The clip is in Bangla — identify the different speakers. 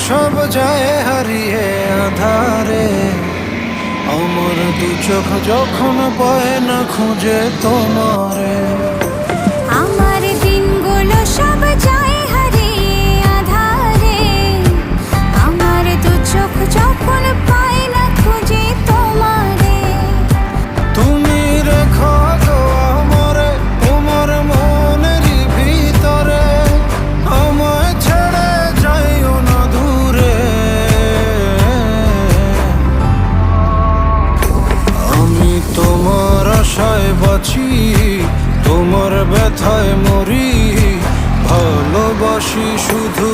Speaker 1: সব যায় হারিয়ে আধারে, আমার দু চোখ যখন পায় না খুঁজে তোমারে।
Speaker 2: আমার দিনগুলো সব যায় হারিয়ে আঁধারে, আমার দু চোখ যখন পায় না খুঁজে তোমারে।
Speaker 1: তুমি রেখো গো আমারে তোমার মনেরই ভিতরে, আমায় ছেড়ে যাইও না দূরে। আমি তোমার আশায় বাঁচি, তোমার ব্যথায় মরি, ভালোবাসি শুধু